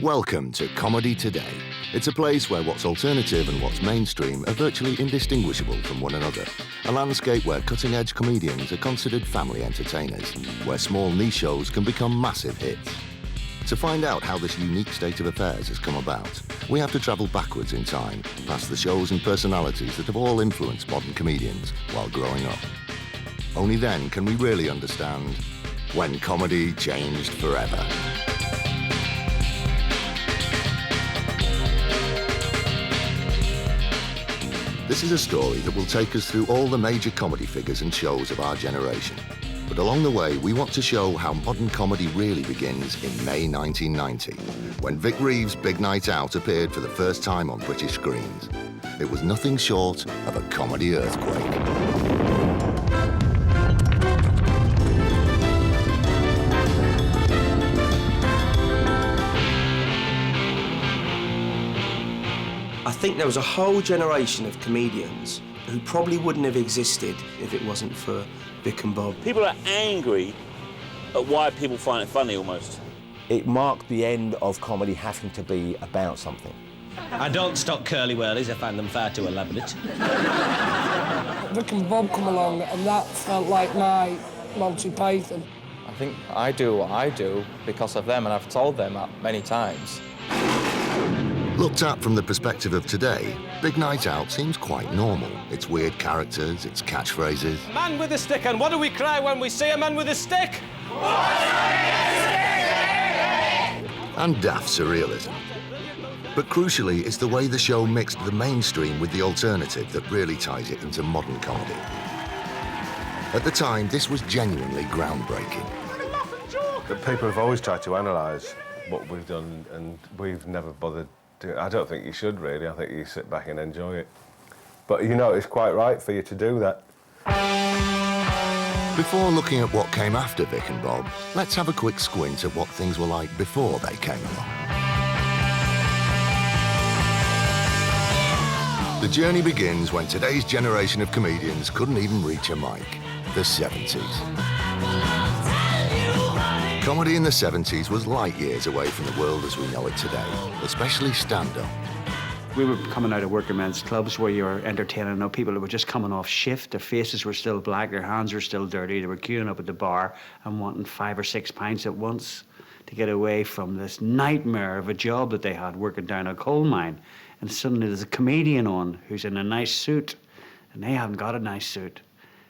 Welcome to Comedy Today. It's a place where what's alternative and what's mainstream are virtually indistinguishable from one another. A landscape where cutting-edge comedians are considered family entertainers, where small niche shows can become massive hits. To find out how this unique state of affairs has come about, we have to travel backwards in time, past the shows and personalities that have all influenced modern comedians while growing up. Only then can we really understand when comedy changed forever. This is a story that will take us through all the major comedy figures and shows of our generation. But along the way, we want to show how modern comedy really begins in May 1990, when Vic Reeves' Big Night Out appeared for the first time on British screens. It was nothing short of a comedy earthquake. I think there was a whole generation of comedians who probably wouldn't have existed if it wasn't for Vic and Bob. People are angry at why people find it funny, almost. It marked the end of comedy having to be about something. I don't stock curly whirlies, I find them far too elaborate. Vic and Bob come along and that felt like my Monty Python. I think I do what I do because of them, and I've told them that many times. Looked at from the perspective of today, Big Night Out seems quite normal. Its weird characters, its catchphrases. Man with a stick, and what do we cry when we see a man with a stick? And daft surrealism. But crucially, it's the way the show mixed the mainstream with the alternative that really ties it into modern comedy. At the time, this was genuinely groundbreaking. The people have always tried to analyse what we've done, and we've never bothered doing it. I don't think you should, really. I think you sit back and enjoy it. But, you know, it's quite right for you to do that. Before looking at what came after Vic and Bob, let's have a quick squint at what things were like before they came along. The journey begins when today's generation of comedians couldn't even reach a mic, the 70s. Comedy in the 70s was light years away from the world as we know it today, especially stand-up. We were coming out of working men's clubs where you were entertaining people that were just coming off shift. Their faces were still black, their hands were still dirty. They were queuing up at the bar and wanting 5 or 6 pints at once to get away from this nightmare of a job that they had working down a coal mine. And suddenly there's a comedian on who's in a nice suit, and they haven't got a nice suit.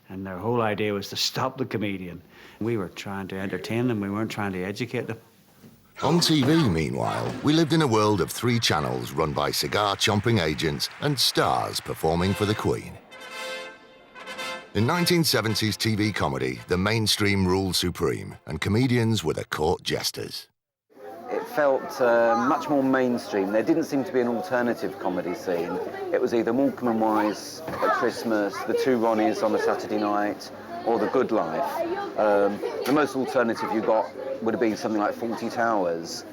And their whole idea was to stop the comedian. We were trying to entertain them, we weren't trying to educate them. On TV, meanwhile, we lived in a world of 3 channels run by cigar-chomping agents and stars performing for the Queen. In 1970s TV comedy, the mainstream ruled supreme, and comedians were the court jesters. It felt much more mainstream. There didn't seem to be an alternative comedy scene. It was either Morecambe and Wise at Christmas, the 2 Ronnies on a Saturday night, or The Good Life. The most alternative you got would have been something like Fawlty Towers.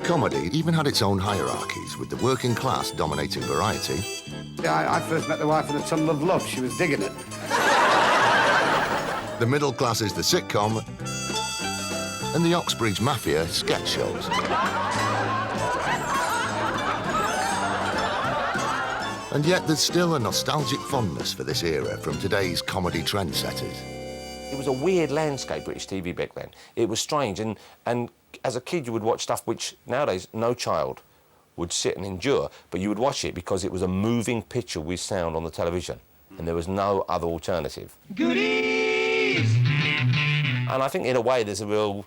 Comedy even had its own hierarchies, with the working class dominating variety. Yeah, I first met the wife in A Tunnel of Love. She was digging it. The middle class is the sitcom, and the Oxbridge Mafia sketch shows. And yet there's still a nostalgic fondness for this era from today's comedy trendsetters. It was a weird landscape, British TV back then. It was strange, and as a kid you would watch stuff which nowadays no child would sit and endure, but you would watch it because it was a moving picture with sound on the television, and there was no other alternative. Goodies! And I think in a way there's a real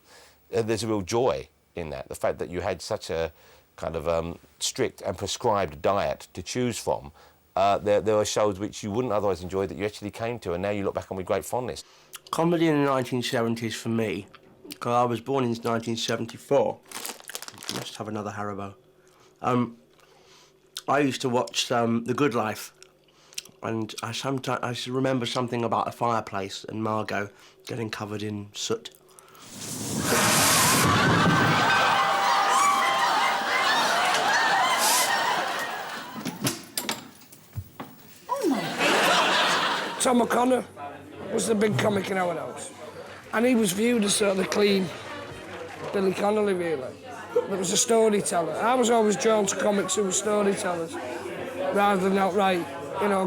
joy in that, the fact that you had such a kind of strict and prescribed diet to choose from. There are shows which you wouldn't otherwise enjoy that you actually came to, and now you look back on with great fondness. Comedy in the 1970s for me, because I was born in 1974. Let's have another Haribo. I used to watch The Good Life, and I remember something about a fireplace and Margot getting covered in soot. Tom O'Connor was the big comic in our house. And he was viewed as sort of the clean Billy Connolly, really. that was a storyteller. I was always drawn to comics who were storytellers, rather than outright,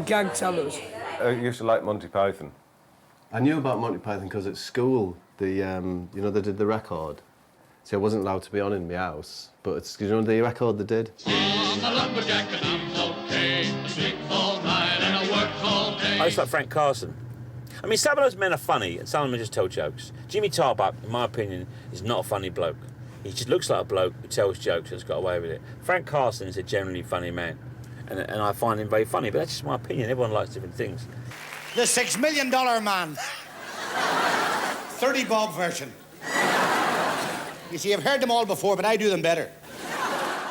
gag tellers. I used to like Monty Python. I knew about Monty Python because at school, they did the record. So I wasn't allowed to be on in my house, but it's, the record they did? I used to like Frank Carson. I mean, some of those men are funny, and some of them just tell jokes. Jimmy Tarbuck, in my opinion, is not a funny bloke. He just looks like a bloke who tells jokes and has got away with it. Frank Carson is a generally funny man, and I find him very funny, but that's just my opinion. Everyone likes different things. The $6 Million Man. 30 bob version. You see, I've heard them all before, but I do them better.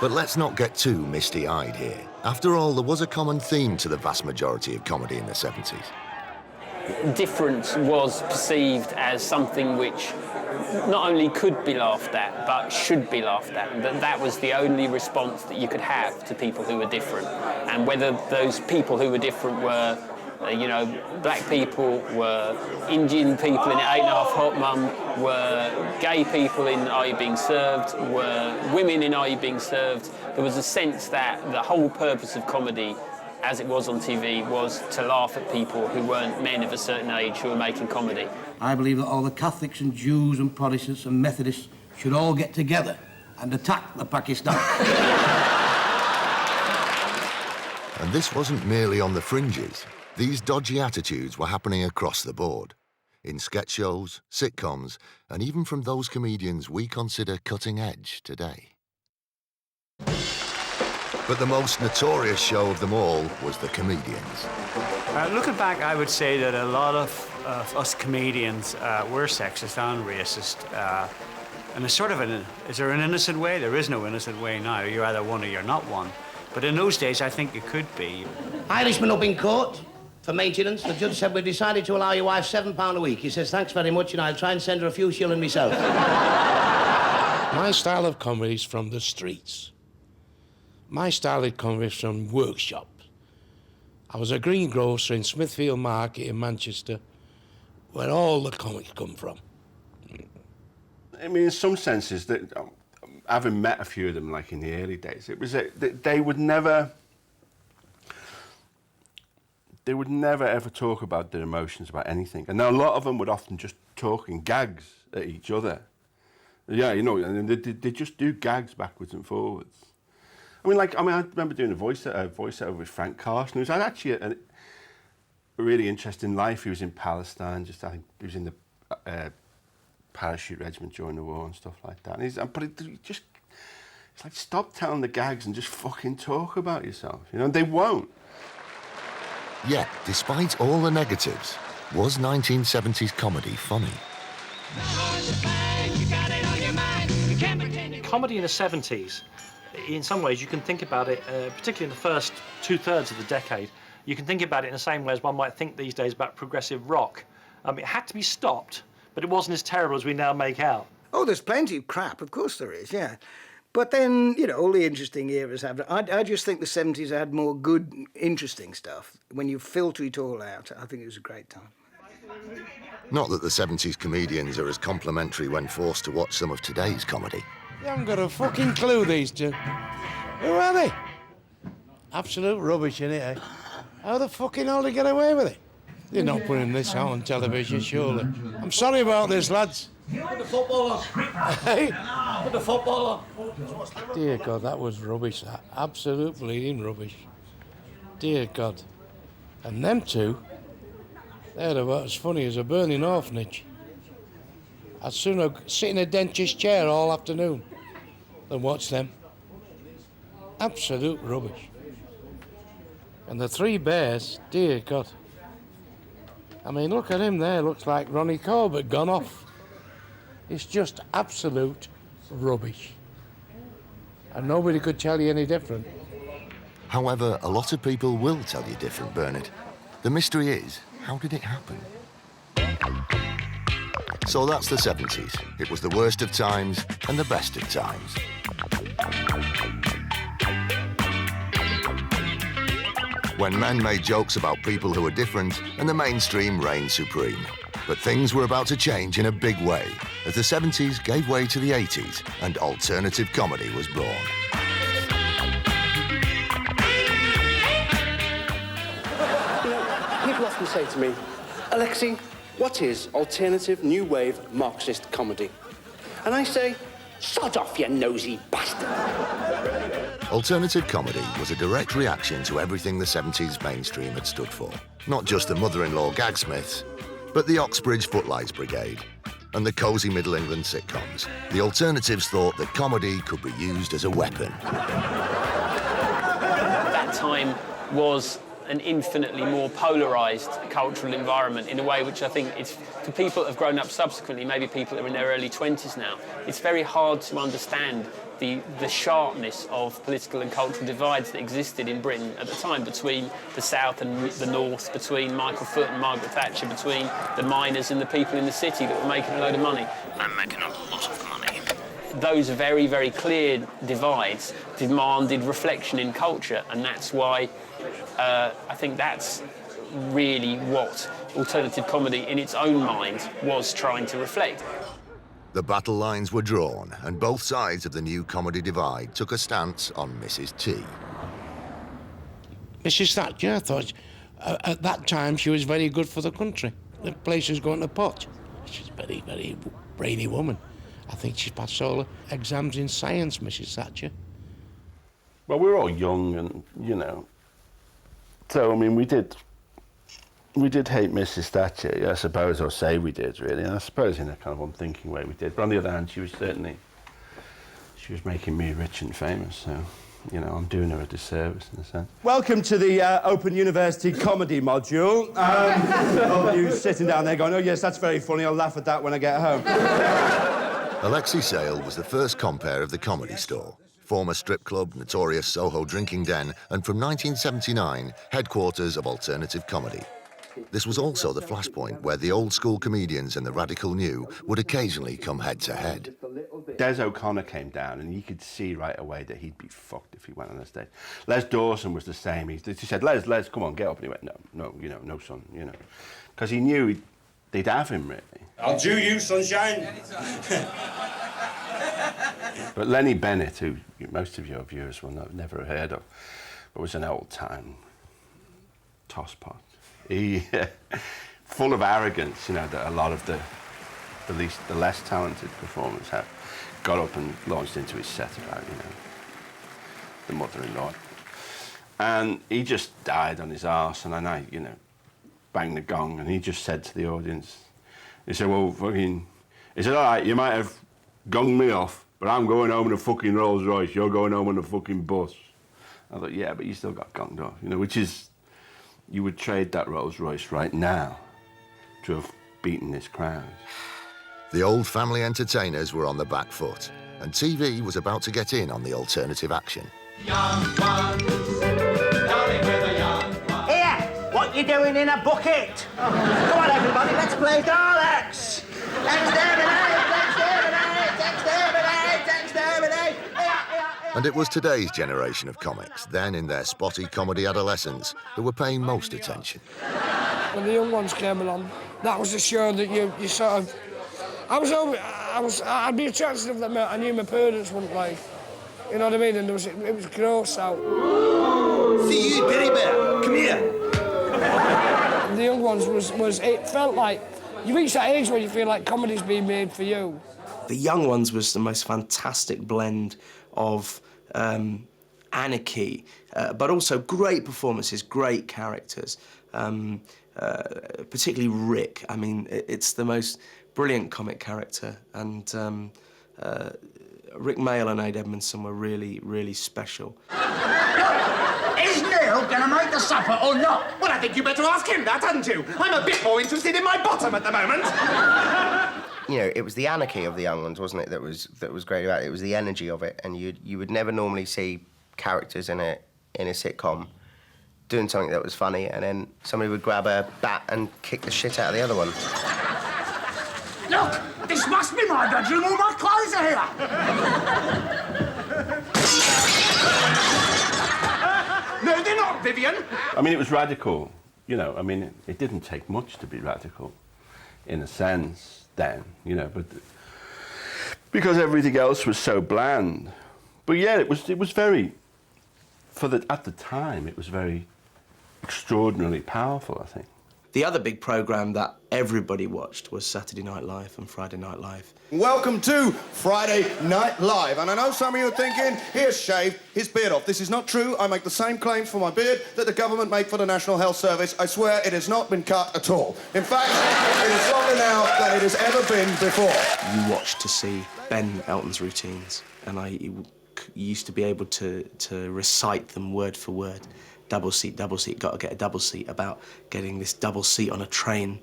But let's not get too misty-eyed here. After all, there was a common theme to the vast majority of comedy in the 70s. Difference was perceived as something which not only could be laughed at, but should be laughed at. And that was the only response that you could have to people who were different. And whether those people who were different were, black people, were Indian people in 8 1/2 Hot Mum, were gay people in Are You Being Served, were women in Are You Being Served, there was a sense that the whole purpose of comedy, as it was on TV, was to laugh at people who weren't men of a certain age who were making comedy. I believe that all the Catholics and Jews and Protestants and Methodists should all get together and attack the Pakistan. And this wasn't merely on the fringes. These dodgy attitudes were happening across the board. In sketch shows, sitcoms, and even from those comedians we consider cutting edge today. But the most notorious show of them all was The Comedians. Looking back, I would say that a lot of us comedians were sexist and racist. And it's sort of is there an innocent way? There is no innocent way now. You're either one or you're not one. But in those days, I think it could be. Irishman up in court for maintenance. The judge said, we've decided to allow your wife £7 a week. He says, thanks very much, and I'll try and send her a few shillings myself. My style of comedy is from the streets. My style of comedy is from workshops. I was a greengrocer in Smithfield Market in Manchester, where all the comics come from. I mean, in some senses, that having met a few of them, like in the early days, it was that they would never ever talk about their emotions about anything. And now a lot of them would often just talk in gags at each other. Yeah, and they just do gags backwards and forwards. I remember doing a voiceover with Frank Carson, who's had actually a really interesting life. He was in Palestine, I think he was in the parachute regiment during the war and stuff like that. It's like, stop telling the gags and just fucking talk about yourself, and they won't. Yet, despite all the negatives, was 1970s comedy funny? Comedy in the 70s, in some ways you can think about it, particularly in the first 2/3 of the decade, you can think about it in the same way as one might think these days about progressive rock. It had to be stopped, but it wasn't as terrible as we now make out. Oh, there's plenty of crap, of course there is, yeah. But then, all the interesting eras have... I just think the 70s had more good, interesting stuff. When you filter it all out, I think it was a great time. Not that the 70s comedians are as complimentary when forced to watch some of today's comedy. You haven't got a fucking clue, these two. Who are they? Absolute rubbish, innit, eh? How the fucking hell they get away with it? They're not putting this out on television, surely. I'm sorry about this, lads. Put the football on. Hey? Put the football on. Dear God, that was rubbish, that. Absolute bleeding rubbish. Dear God. And them two, they're about as funny as a burning orphanage. I'd sooner sit in a dentist's chair all afternoon than watch them. Absolute rubbish. And the Three Bears, dear God. I mean, look at him there, looks like Ronnie Corbett gone off. It's just absolute rubbish. And nobody could tell you any different. However, a lot of people will tell you different, Bernard. The mystery is, how did it happen? So that's the 70s. It was the worst of times and the best of times. When men made jokes about people who were different and the mainstream reigned supreme. But things were about to change in a big way. as the 70s gave way to the 80s and alternative comedy was born. People often say to me, Alexei, what is alternative new wave Marxist comedy? And I say, sod off, you nosy bastard. Alternative comedy was a direct reaction to everything the 70s mainstream had stood for. Not just the mother-in-law gagsmiths, but the Oxbridge Footlights Brigade and the cosy Middle England sitcoms. The alternatives thought that comedy could be used as a weapon. That time was an infinitely more polarised cultural environment in a way which I think it's, for people that have grown up subsequently, maybe people that are in their early 20s now, it's very hard to understand the sharpness of political and cultural divides that existed in Britain at the time between the South and the North, between Michael Foot and Margaret Thatcher, between the miners and the people in the city that were making a load of money. I'm making a lot of money. Those very, very clear divides demanded reflection in culture, and that's why I think that's really what alternative comedy in its own mind was trying to reflect. The battle lines were drawn, and both sides of the new comedy divide took a stance on Mrs. T. Mrs. Thatcher, I thought, at that time she was very good for the country. The place was going to pot. She's a very, very brainy woman. I think she's passed all her exams in science, Mrs. Thatcher. Well, we were all young and, you know, so, I mean, we did hate Mrs. Thatcher, I suppose, or say we did, really, and I suppose in a kind of unthinking way we did. But on the other hand, she was making me rich and famous, so, you know, I'm doing her a disservice in a sense. Welcome to the Open University Comedy module. All of you sitting down there going, oh, yes, that's very funny, I'll laugh at that when I get home. Alexei Sayle was the first compere of the Comedy Store, former strip club, notorious Soho drinking den, and from 1979, headquarters of alternative comedy. This was also the flashpoint where the old-school comedians and the radical new would occasionally come head-to-head. Des O'Connor came down, and you could see right away that he'd be fucked if he went on the stage. Les Dawson was the same. He said, Les, come on, get up. And he went, no, you know, no, son, you know. Because he knew they'd have him, really. I'll do you, sunshine. But Lenny Bennett, who most of your viewers will never have heard of, but was an old-time tosspot. He, full of arrogance, you know, that a lot of the less talented performers have, got up and launched into his set about, you know, the mother-in-law. And he just died on his arse, and then I, you know, banged the gong, and he just said to the audience, he said, well, fucking, he said, all right, you might have gonged me off, but I'm going home in a fucking Rolls Royce, you're going home in a fucking bus. I thought, yeah, but you still got gonged off, you know, which is, you would trade that Rolls Royce right now to have beaten this crowd. The old family entertainers were on the back foot, and TV was about to get in on the alternative action. Young ones, darling, we're the young ones. Here, what you doing in a bucket? Oh. Come on, everybody, let's play Daleks. Exterminate. And it was today's generation of comics, then in their spotty comedy adolescence, who were paying most attention. When the young ones came along, that was the show that you sort of... I'd be attracted to them that I knew my parents wouldn't like. You know what I mean? And it was gross out. See you, Teddy Bear. Come here. And the young ones was it felt like you reach that age where you feel like comedy's being made for you. The Young Ones was the most fantastic blend of anarchy, but also great performances, great characters, particularly Rick. I mean, it's the most brilliant comic character, and Rick Mayall and Ade Edmondson were really, really special. Is Neil gonna make the supper or not? Well, I think you better ask him that, hadn't you? I'm a bit more interested in my bottom at the moment. You know, it was the anarchy of the Young Ones, wasn't it, that was great about it. It was the energy of it, and you would never normally see characters in a sitcom doing something that was funny, and then somebody would grab a bat and kick the shit out of the other one. Look, this must be my bedroom. All my clothes are here. No, they're not, Vivian. I mean, it was radical, you know. I mean, it didn't take much to be radical, in a sense, then, you know. But because everything else was so bland. But yeah, it was very, at the time, it was very extraordinarily powerful, I think. The other big programme that everybody watched was Saturday Night Live and Friday Night Live. Welcome to Friday Night Live. And I know some of you are thinking, he has shaved his beard off. This is not true. I make the same claims for my beard that the government make for the National Health Service. I swear it has not been cut at all. In fact, it is longer now than it has ever been before. You watched to see Ben Elton's routines, and I used to be able to recite them word for word. Double seat, got to get a double seat, about getting this double seat on a train.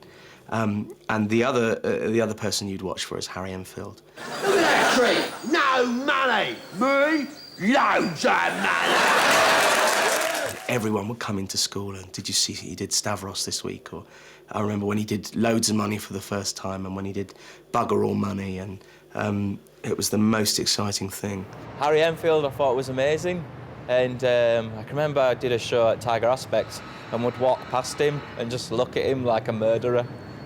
And the other person you'd watch for is Harry Enfield. Look at that tree! No money! Me? Loads of money! Everyone would come into school and, did you see he did Stavros this week? Or I remember when he did Loads of Money for the first time, and when he did Bugger All Money, and it was the most exciting thing. Harry Enfield, I thought was amazing. And I can remember I did a show at Tiger Aspects and would walk past him and just look at him like a murderer.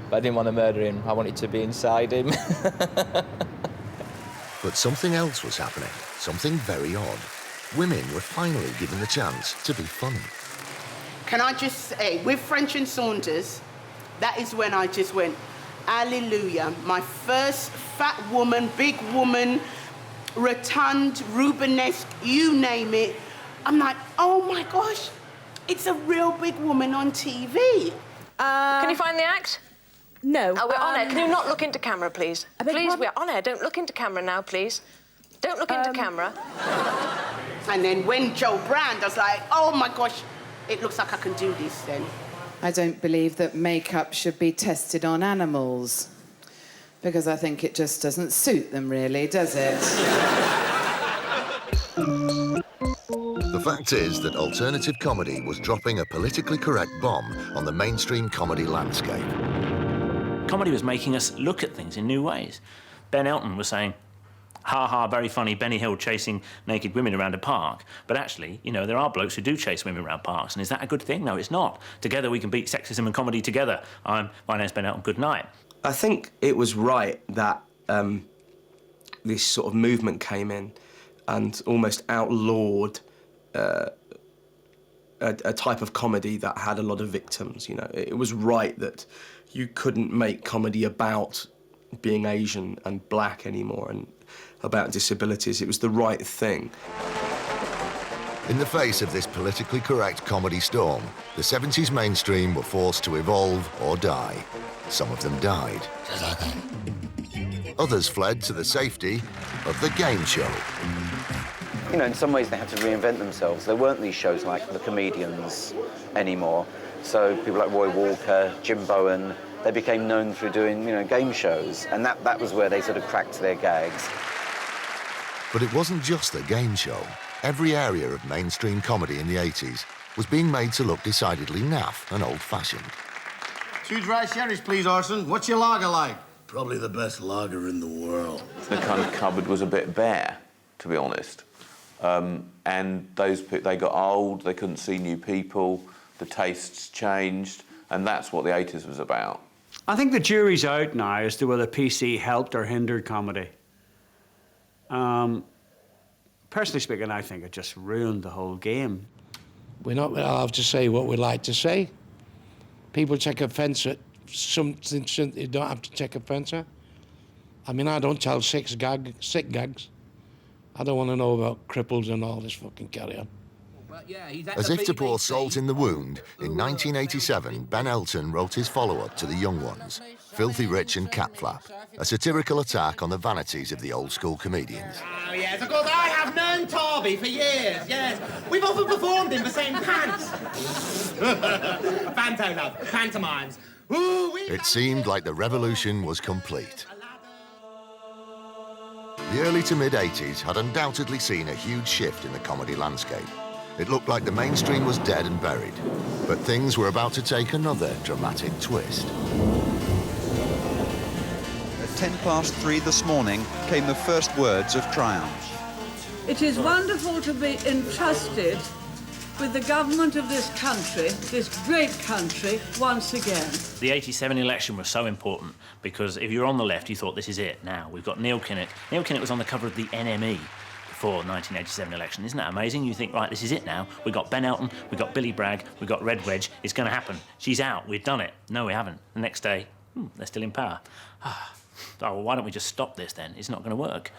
But I didn't want to murder him, I wanted to be inside him. But something else was happening, something very odd. Women were finally given the chance to be funny. Can I just say, with French and Saunders, that is when I just went, hallelujah. My first fat woman, big woman, rotund, Rubenesque, you name it. I'm like, oh my gosh, it's a real big woman on TV. Can you find the act? No. Oh, we're on air. Can you not look into camera, please? Please, we're on air. Don't look into camera now, please. Don't look into camera. And then when Joe Brand, I was like, oh my gosh, it looks like I can do this then. I don't believe that makeup should be tested on animals, because I think it just doesn't suit them, really, does it? The fact is that alternative comedy was dropping a politically correct bomb on the mainstream comedy landscape. Comedy was making us look at things in new ways. Ben Elton was saying, ha ha, very funny, Benny Hill chasing naked women around a park. But actually, you know, there are blokes who do chase women around parks, and is that a good thing? No, it's not. Together we can beat sexism and comedy together. My name's Ben Elton, good night. I think it was right that this sort of movement came in and almost outlawed a type of comedy that had a lot of victims, you know. It was right that you couldn't make comedy about being Asian and black anymore and about disabilities. It was the right thing. In the face of this politically correct comedy storm, the 70s mainstream were forced to evolve or die. Some of them died. Others fled to the safety of the game show. You know, in some ways they had to reinvent themselves. There weren't these shows like The Comedians anymore. So people like Roy Walker, Jim Bowen, they became known through doing, you know, game shows. And that was where they sort of cracked their gags. But it wasn't just a game show. Every area of mainstream comedy in the 80s was being made to look decidedly naff and old-fashioned. 2 dry sherries, please, Orson. What's your lager like? Probably the best lager in the world. The kind of cupboard was a bit bare, to be honest. And they got old, they couldn't see new people, the tastes changed, and that's what the 80s was about. I think the jury's out now as to whether PC helped or hindered comedy. Personally speaking, I think it just ruined the whole game. We're not allowed to say what we like to say. People take offence at something you don't have to take offence at. I mean, I don't tell sick gags. I don't want to know about cripples and all this fucking carry-on. As if to pour salt in the wound, in 1987, Ben Elton wrote his follow-up to The Young Ones, Filthy Rich and Catflap, a satirical attack on the vanities of the old-school comedians. Oh, yes, of course, I have known Tarby for years, yes. We've often performed in the same pants. Panto, love, pantomimes. Ooh, It seemed like the revolution was complete. The early to mid-80s had undoubtedly seen a huge shift in the comedy landscape. It looked like the mainstream was dead and buried, but things were about to take another dramatic twist. At 3:10 this morning came the first words of triumph. It is wonderful to be entrusted with the government of this country, this great country, once again. The 87 election was so important because if you're on the left, you thought this is it now. We've got Neil Kinnock. Neil Kinnock was on the cover of the NME before the 1987 election. Isn't that amazing? You think, right, this is it now. We've got Ben Elton, we've got Billy Bragg, we've got Red Wedge. It's going to happen. She's out. We've done it. No, we haven't. The next day, they're still in power. Oh, well, why don't we just stop this then? It's not going to work.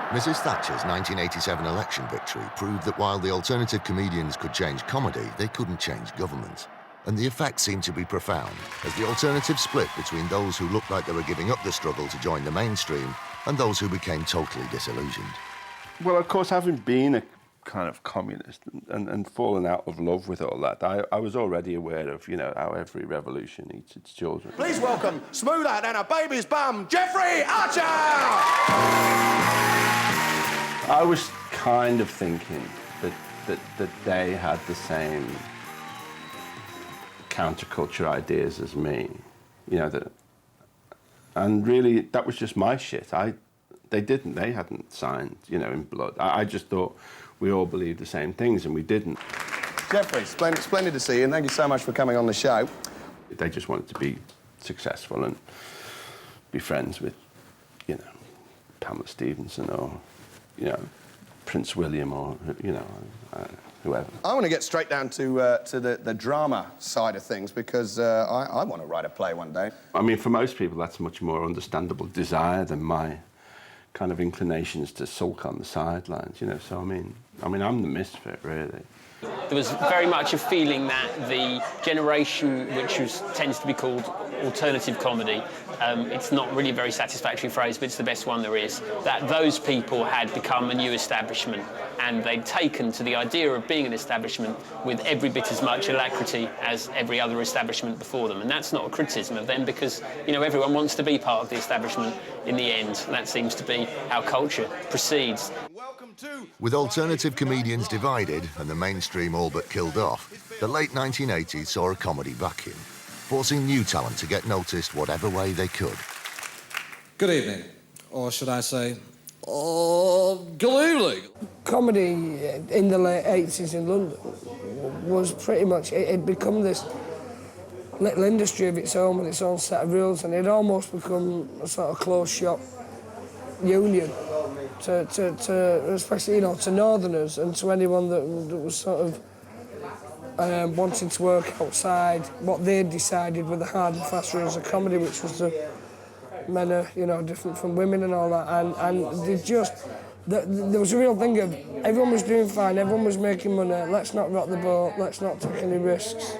Mrs. Thatcher's 1987 election victory proved that while the alternative comedians could change comedy, they couldn't change government. And the effect seemed to be profound, as the alternative split between those who looked like they were giving up the struggle to join the mainstream and those who became totally disillusioned. Well, of course, having been a kind of communist and fallen out of love with all that, I was already aware of, you know, how every revolution eats its children. Please welcome, smoother than a baby's bum, Jeffrey Archer! I was kind of thinking that they had the same counterculture ideas as me, you know, and really that was just my shit. They hadn't signed, you know, in blood. I just thought we all believed the same things, and we didn't. Jeffrey, splendid to see you, and thank you so much for coming on the show. They just wanted to be successful and be friends with, you know, Pamela Stevenson or, you know, Prince William or, you know, whoever. I want to get straight down to the drama side of things, because I want to write a play one day. I mean, for most people, that's a much more understandable desire than my kind of inclinations to sulk on the sidelines, you know, so I mean, I'm the misfit, really. There was very much a feeling that the generation which tends to be called alternative comedy, it's not really a very satisfactory phrase, but it's the best one there is, that those people had become a new establishment, and they'd taken to the idea of being an establishment with every bit as much alacrity as every other establishment before them. And that's not a criticism of them, because, you know, everyone wants to be part of the establishment in the end. And that seems to be how culture proceeds. With alternative comedians divided and the mainstream all but killed off, the late 1980s saw a comedy vacuum, forcing new talent to get noticed whatever way they could. Good evening, or should I say, good evening. Comedy in the late 80s in London was pretty much, it had become this little industry of its own with its own set of rules, and it had almost become a sort of closed shop union to especially, you know, to Northerners and to anyone that was sort of wanting to work outside what they'd decided were the hard and fast rules of comedy, which was the men are, you know, different from women and all that, and they just, there was a real thing of everyone was doing fine, everyone was making money, let's not rock the boat, let's not take any risks.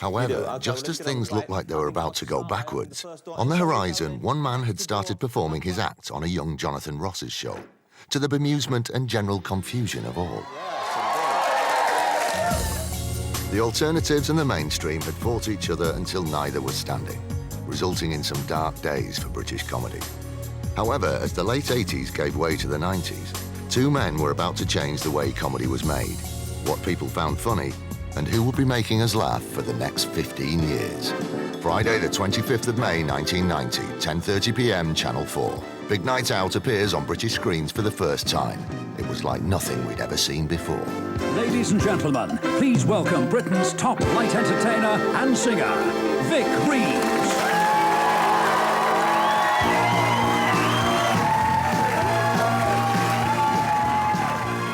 However, just as things looked like they were about to go backwards, on the horizon, one man had started performing his act on a young Jonathan Ross's show, to the bemusement and general confusion of all. The alternatives and the mainstream had fought each other until neither was standing, resulting in some dark days for British comedy. However, as the late 80s gave way to the 90s, two men were about to change the way comedy was made, what people found funny, and who would be making us laugh for the next 15 years. Friday, the 25th of May, 1990, 10:30 p.m, Channel 4. Big Night Out appears on British screens for the first time. It was like nothing we'd ever seen before. Ladies and gentlemen, please welcome Britain's top light entertainer and singer, Vic Reeves.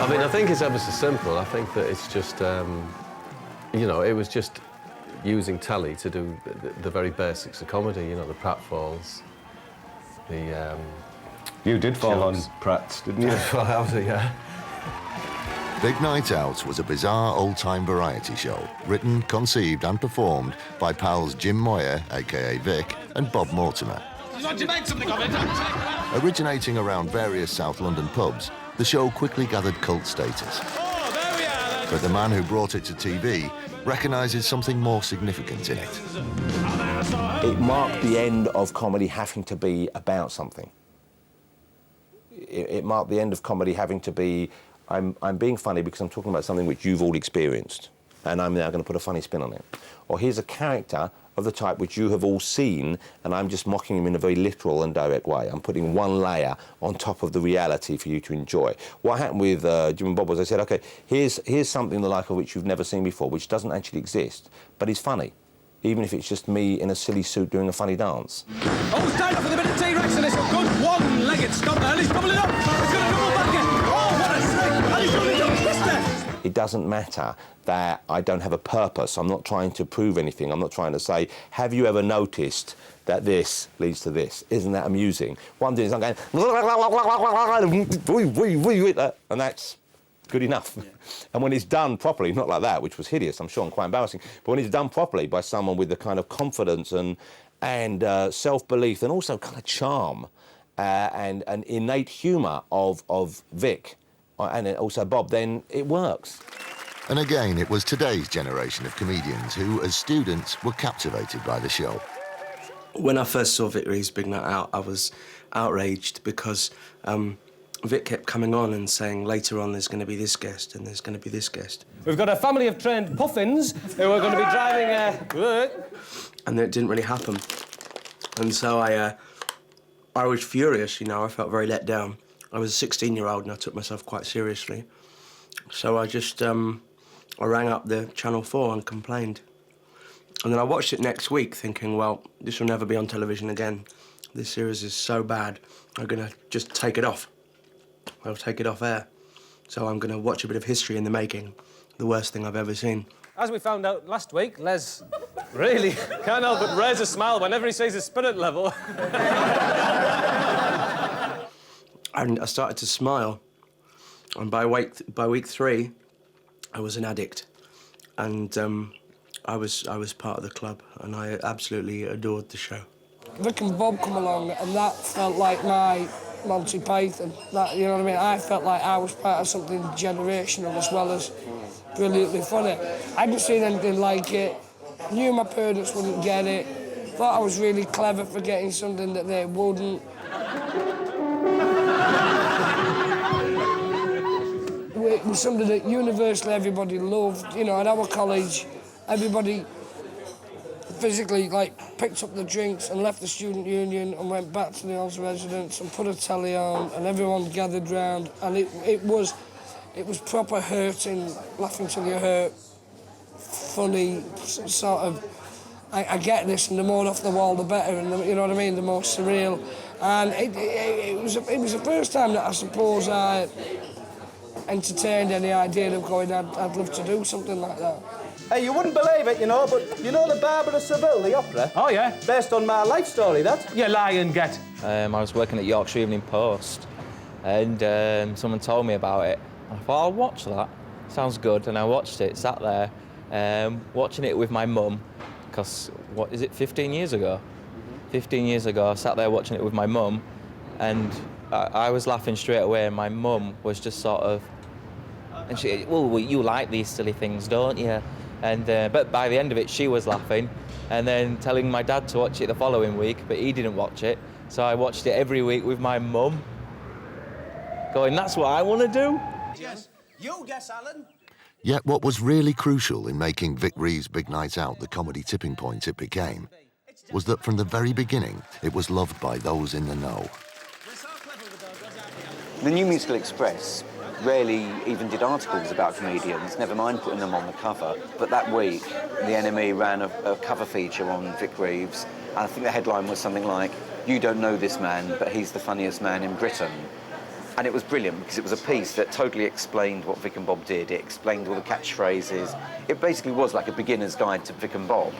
I mean, I think it's ever so simple. I think that it's just, you know, it was just using telly to do the very basics of comedy, you know, the pratfalls, the... You did fall on Pratt's, didn't you? Well, yeah. Big Night Out was a bizarre old-time variety show, written, conceived and performed by pals Jim Moyer, a.k.a. Vic, and Bob Mortimer. You made something of it. Originating around various South London pubs, the show quickly gathered cult status. But the man who brought it to TV recognises something more significant in it. It marked the end of comedy having to be about something. It marked the end of comedy having to be, I'm being funny because I'm talking about something which you've all experienced, and I'm now going to put a funny spin on it. Or here's a character of the type which you have all seen, and I'm just mocking him in a very literal and direct way. I'm putting one layer on top of the reality for you to enjoy. What happened with Jim and Bob was I said, OK, here's something the like of which you've never seen before, which doesn't actually exist, but is funny, even if it's just me in a silly suit doing a funny dance. Oh, stand up for the bit of T-Rex, and it's a good one-legged stop there, and he's doubling up. He's going to double back in. Oh, what a slick! And he's going to do a twister. It doesn't matter that I don't have a purpose. I'm not trying to prove anything. I'm not trying to say, have you ever noticed that this leads to this? Isn't that amusing? What I'm doing is I'm going, and that's good enough. Yeah. And when it's done properly, not like that, which was hideous, I'm sure, and quite embarrassing, but when it's done properly by someone with the kind of confidence and self-belief and also kind of charm and an innate humour of Vic and also Bob, then it works. And again, it was today's generation of comedians who, as students, were captivated by the show. When I first saw Vic Reeves' Big Night Out, I was outraged because Vic kept coming on and saying, later on there's going to be this guest and there's going to be this guest. We've got a family of trained puffins who are going to be driving And it didn't really happen. And so I was furious, you know, I felt very let down. I was a 16-year-old and I took myself quite seriously. So I just, I rang up the Channel 4 and complained. And then I watched it next week thinking, well, this will never be on television again. This series is so bad, I'm going to just take it off. I'll take it off air. So I'm going to watch a bit of history in the making. The worst thing I've ever seen. As we found out last week, Les really can't help but raise a smile whenever he sees his spirit level. And I started to smile. And by week 3, I was an addict. And I was part of the club, and I absolutely adored the show. Vic and Bob come along, and that felt like my Monty Python. That, you know what I mean? I felt like I was part of something generational as well as brilliantly funny. I hadn't seen anything like it. Knew my parents wouldn't get it. Thought I was really clever for getting something that they wouldn't. It was something that universally everybody loved. You know, at our college, everybody physically, like, picked up the drinks and left the student union and went back to the house residence and put a telly on, and everyone gathered round, and it was proper hurting, laughing till you hurt, funny, sort of, I get this, and the more off the wall, the better, and you know what I mean, the more surreal. And it was the first time that I suppose I entertained any idea of going, I'd love to do something like that. Hey, you wouldn't believe it, you know, but you know the Barber of Seville, the opera? Oh, yeah. Based on my life story, that. You lie and get. I was working at Yorkshire Evening Post, and someone told me about it. I thought, I'll watch that. Sounds good, and I watched it, sat there, watching it with my mum, because, 15 years ago? 15 years ago, I sat there watching it with my mum, and I was laughing straight away, and my mum was just sort of, and she, well, you like these silly things, don't you? And but by the end of it, she was laughing, and then telling my dad to watch it the following week, but he didn't watch it, so I watched it every week with my mum, going, that's what I want to do. Yes, you guess, Alan. Yet what was really crucial in making Vic Reeves' Big Night Out the comedy tipping point it became was that from the very beginning, it was loved by those in the know. The New Musical Express rarely even did articles about comedians, never mind putting them on the cover. But that week, the NME ran a cover feature on Vic Reeves, and I think the headline was something like, "You don't know this man, but he's the funniest man in Britain." And it was brilliant because it was a piece that totally explained what Vic and Bob did. It explained all the catchphrases. It basically was like a beginner's guide to Vic and Bob,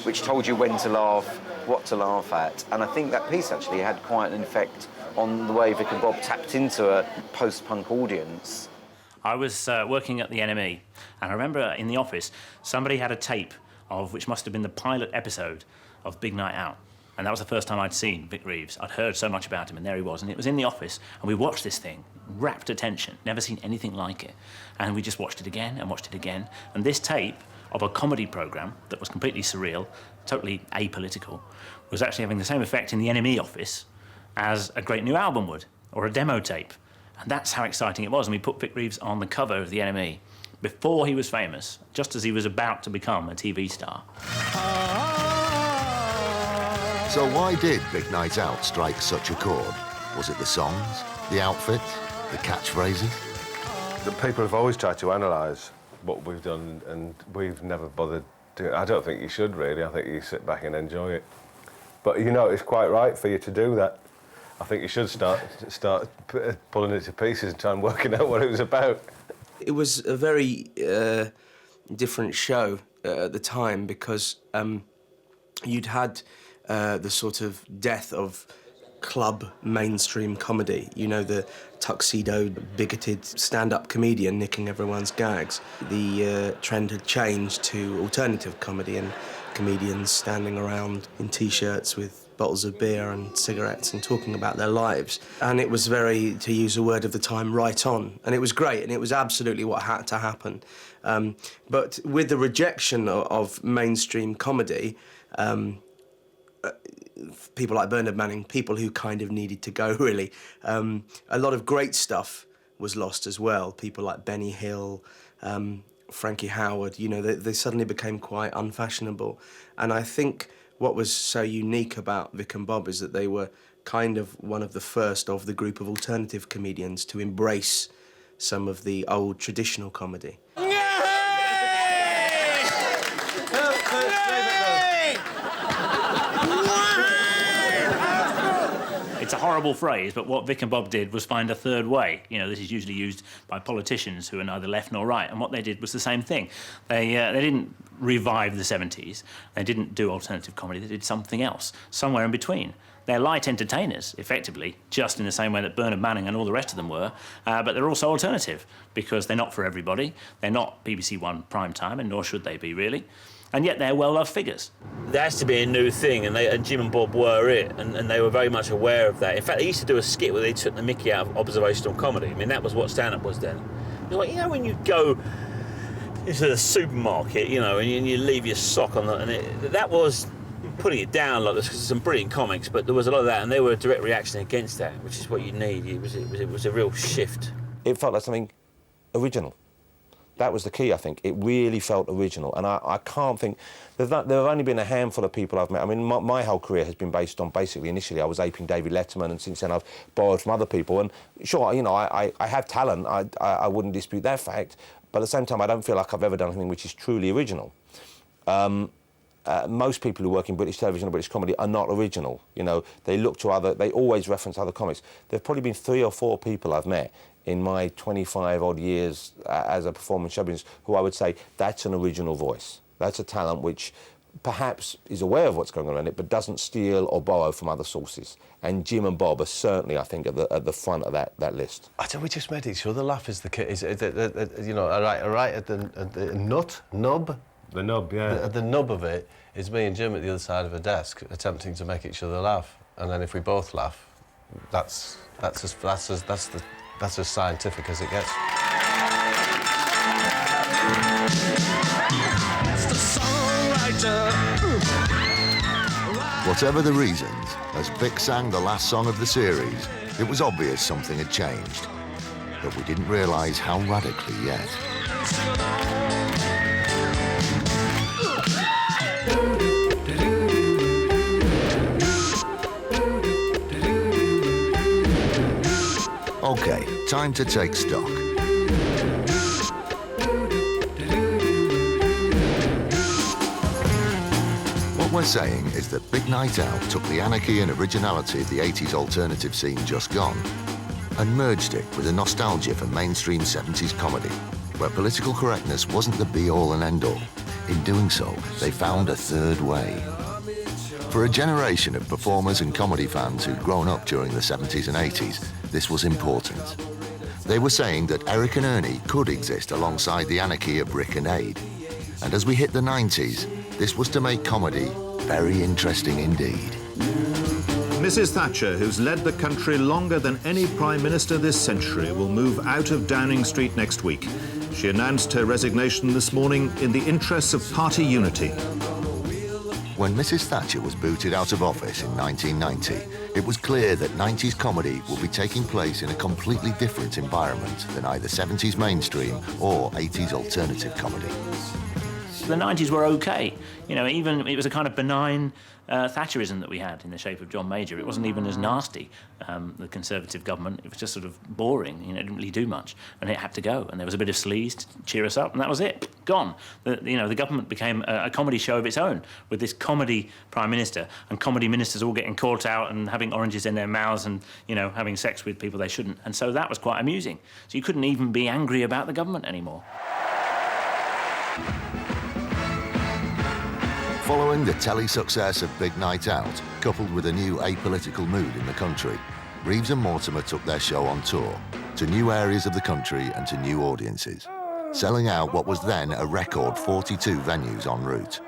which told you when to laugh, what to laugh at. And I think that piece actually had quite an effect on the way Vic and Bob tapped into a post-punk audience. I was working at the NME, and I remember in the office, somebody had a tape of, which must have been the pilot episode of Big Night Out. And that was the first time I'd seen Vic Reeves. I'd heard so much about him, and there he was. And it was in the office, and we watched this thing, rapt attention, never seen anything like it. And we just watched it again and watched it again. And this tape of a comedy programme that was completely surreal, totally apolitical, was actually having the same effect in the NME office as a great new album would, or a demo tape. And that's how exciting it was. And we put Vic Reeves on the cover of the NME before he was famous, just as he was about to become a TV star. So why did Big Night Out strike such a chord? Was it the songs, the outfits, the catchphrases? The people have always tried to analyse what we've done, and we've never bothered to. I don't think you should, really. I think you sit back and enjoy it. But, you know, it's quite right for you to do that. I think you should start pulling it to pieces and try and working out what it was about. It was a very different show at the time because you'd had the sort of death of club mainstream comedy. You know, the tuxedoed, bigoted stand-up comedian nicking everyone's gags. The trend had changed to alternative comedy and comedians standing around in T-shirts with bottles of beer and cigarettes and talking about their lives. And it was very, to use a word of the time, right on. And it was great, and it was absolutely what had to happen. But with the rejection of mainstream comedy, people like Bernard Manning, people who kind of needed to go, really, a lot of great stuff was lost as well. People like Benny Hill, Frankie Howard, you know, they suddenly became quite unfashionable. And I think what was so unique about Vic and Bob is that they were kind of one of the first of the group of alternative comedians to embrace some of the old traditional comedy. It's a horrible phrase, but what Vic and Bob did was find a third way. You know, this is usually used by politicians who are neither left nor right, and what they did was the same thing. They didn't revive the 70s. They didn't do alternative comedy. They did something else, somewhere in between. They're light entertainers, effectively, just in the same way that Bernard Manning and all the rest of them were, but they're also alternative, because they're not for everybody. They're not BBC One prime time, and nor should they be, really. And yet they're well-loved figures. There has to be a new thing, and Jim and Bob were it, and they were very much aware of that. In fact, they used to do a skit where they took the mickey out of observational comedy. I mean, that was what stand-up was then. You're like, you know, when you go into the supermarket, you know, and you leave your sock on that was putting it down like this, because there's some brilliant comics, but there was a lot of that, and they were a direct reaction against that, which is what you need. It was a real shift. It felt like something original. That was the key, I think. It really felt original. And I can't think... There have only been a handful of people I've met. I mean, my whole career has been based on, basically, initially I was aping David Letterman, and since then I've borrowed from other people. And sure, you know, I have talent. I wouldn't dispute that fact. But at the same time, I don't feel like I've ever done anything which is truly original. Most people who work in British television or British comedy are not original. You know, they look to other... They always reference other comics. There have probably been 3 or 4 people I've met in my 25-odd years as a performance show business who I would say, that's an original voice. That's a talent which perhaps is aware of what's going on in it, but doesn't steal or borrow from other sources. And Jim and Bob are certainly, I think, at the front of that list. I think we just made each other laugh as the kid. You know, right at the nub. The nub, yeah. The nub of it is me and Jim at the other side of a desk attempting to make each other laugh. And then if we both laugh, that's as scientific as it gets. Whatever the reasons, as Vic sang the last song of the series, it was obvious something had changed. But we didn't realise how radically yet. OK, time to take stock. What we're saying is that Big Night Out took the anarchy and originality of the 80s alternative scene just gone and merged it with a nostalgia for mainstream 70s comedy, where political correctness wasn't the be-all and end-all. In doing so, they found a third way. For a generation of performers and comedy fans who'd grown up during the 70s and 80s, this was important. They were saying that Eric and Ernie could exist alongside the anarchy of Rick and Aid. And as we hit the 90s, this was to make comedy very interesting indeed. Mrs. Thatcher, who's led the country longer than any Prime Minister this century, will move out of Downing Street next week. She announced her resignation this morning in the interests of party unity. When Mrs. Thatcher was booted out of office in 1990, it was clear that 90s comedy would be taking place in a completely different environment than either 70s mainstream or 80s alternative comedy. the 90s were okay. You know, even it was a kind of benign Thatcherism that we had in the shape of John Major. It wasn't even as nasty, the Conservative government. It was just sort of boring, you know, it didn't really do much. And it had to go. And there was a bit of sleaze to cheer us up, and that was it. Gone. The government became a comedy show of its own, with this comedy Prime Minister and comedy ministers all getting caught out and having oranges in their mouths and, you know, having sex with people they shouldn't. And so that was quite amusing. So you couldn't even be angry about the government anymore. Following the telly success of Big Night Out, coupled with a new apolitical mood in the country, Reeves and Mortimer took their show on tour to new areas of the country and to new audiences, selling out what was then a record 42 venues en route.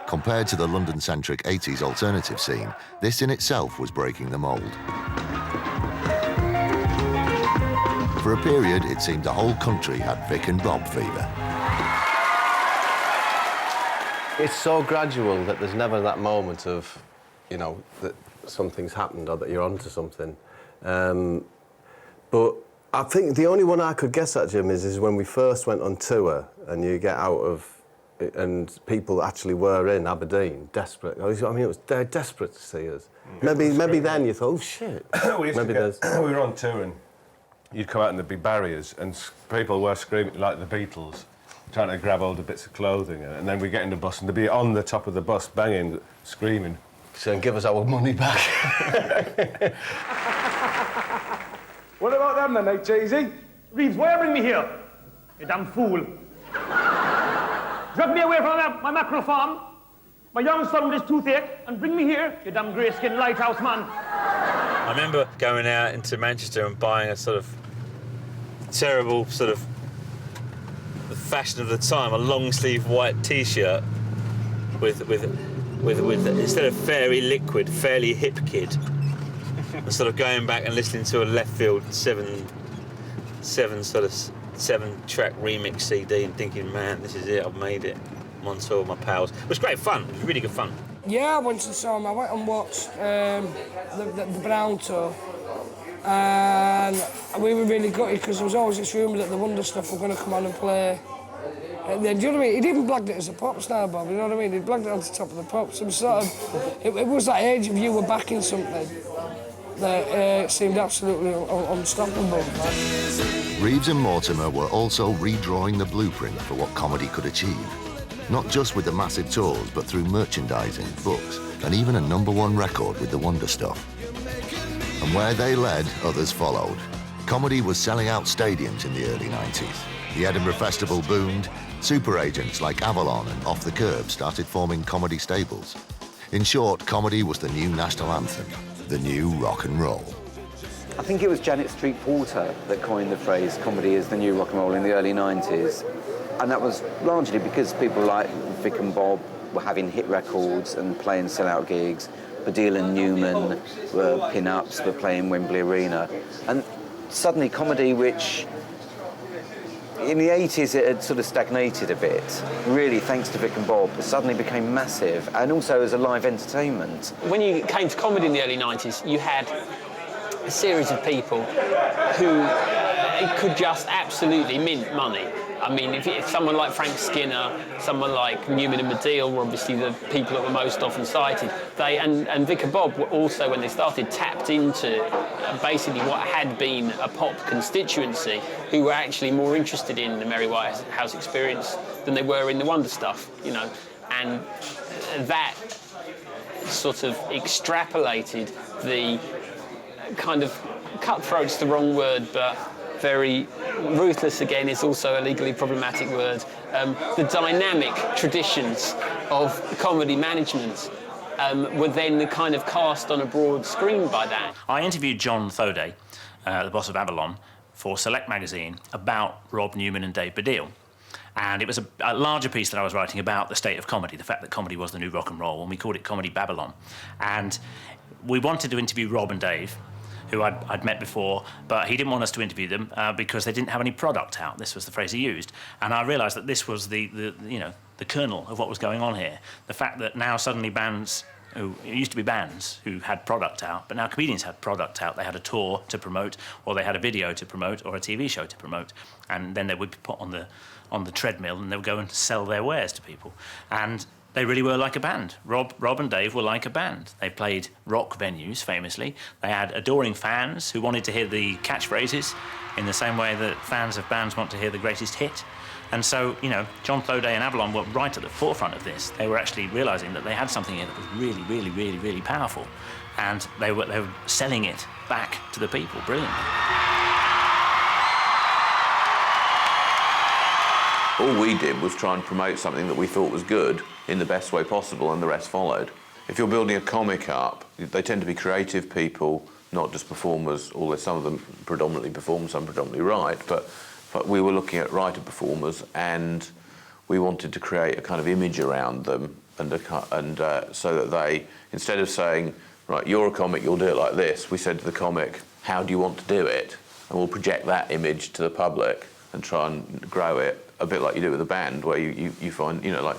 Compared to the London-centric 80s alternative scene, this in itself was breaking the mould. For a period, it seemed the whole country had Vic and Bob fever. It's so gradual that there's never that moment of, you know, that something's happened or that you're onto something. But I think the only one I could guess at, Jim, is when we first went on tour and you get out of it, and people actually were in Aberdeen, desperate. I mean, it was they're desperate to see us. Maybe then you thought, oh shit. We were on tour and you'd come out and there'd be barriers and people were screaming like the Beatles, trying to grab hold of bits of clothing, and then we get in the bus and they'd be on the top of the bus banging, screaming, saying, give us our money back. What about them then, mate, Cheesy? Reeves, why you bring me here? You damn fool. Drag me away from my microphone, my young son with his toothache, and bring me here, you damn grey-skinned lighthouse man. I remember going out into Manchester and buying a sort of terrible sort of the fashion of the time, a long-sleeve white T-shirt with instead of Fairy Liquid, Fairly Hip Kid. And sort of going back and listening to a left field seven-track remix CD and thinking, man, this is it, I've made it. I'm on tour with my pals. It was great fun. It was really good fun. Yeah, I went and saw him. I went and watched the Brown tour. And we were really gutted because there was always this rumour that the Wonder Stuff were going to come on and play. And then, do you know what I mean? He'd even blagged it as a pop star, Bob, you know what I mean? He'd blagged it on the top of the pops. It was sort of, it was that age of you were backing something that seemed absolutely unstoppable. Reeves and Mortimer were also redrawing the blueprint for what comedy could achieve. Not just with the massive tours, but through merchandising, books, and even a #1 record with the Wonder Stuff. And where they led, others followed. Comedy was selling out stadiums in the early 90s. The Edinburgh Festival boomed. Super agents like Avalon and Off the Curb started forming comedy stables. In short, comedy was the new national anthem, the new rock and roll. I think it was Janet Street Porter that coined the phrase comedy is the new rock and roll in the early 90s. And that was largely because people like Vic and Bob were having hit records and playing sellout gigs. Baddiel and Newman were pin-ups, were playing Wembley Arena. And suddenly comedy, which in the 80s it had sort of stagnated a bit, really thanks to Vic and Bob, suddenly became massive, and also as a live entertainment. When you came to comedy in the early 90s, you had a series of people who could just absolutely mint money. I mean, if someone like Frank Skinner, someone like Newman and Baddiel were obviously the people that were most often cited. And Vic and Bob were also, when they started, tapped into basically what had been a pop constituency who were actually more interested in the Mary Whitehouse Experience than they were in the Wonder Stuff, you know. And that sort of extrapolated the kind of cutthroat's the wrong word, but very ruthless again is also a legally problematic word. The dynamic traditions of comedy management were then kind of cast on a broad screen by that. I interviewed John Thoday, the boss of Avalon, for Select magazine about Rob Newman and Dave Baddiel. And it was a larger piece that I was writing about the state of comedy, the fact that comedy was the new rock and roll, and we called it Comedy Babylon. And we wanted to interview Rob and Dave, who I'd met before, but he didn't want us to interview them because they didn't have any product out. This was the phrase he used. And I realised that this was the kernel of what was going on here. The fact that now suddenly bands who it used to be bands who had product out, but now comedians had product out. They had a tour to promote, or they had a video to promote, or a TV show to promote, and then they would be put on the treadmill and they would go and sell their wares to people. And they really were like a band. Rob and Dave were like a band. They played rock venues, famously. They had adoring fans who wanted to hear the catchphrases in the same way that fans of bands want to hear the greatest hit. And so, you know, John Floday and Avalon were right at the forefront of this. They were actually realising that they had something here that was really, really, really, really powerful. And they were selling it back to the people brilliantly. All we did was try and promote something that we thought was good in the best way possible, and the rest followed. If you're building a comic up, they tend to be creative people, not just performers, although some of them predominantly perform, some predominantly write, but we were looking at writer performers, and we wanted to create a kind of image around them, and so that they, instead of saying, right, you're a comic, you'll do it like this, we said to the comic, how do you want to do it? And we'll project that image to the public and try and grow it, a bit like you do with a band, where you find, you know, like,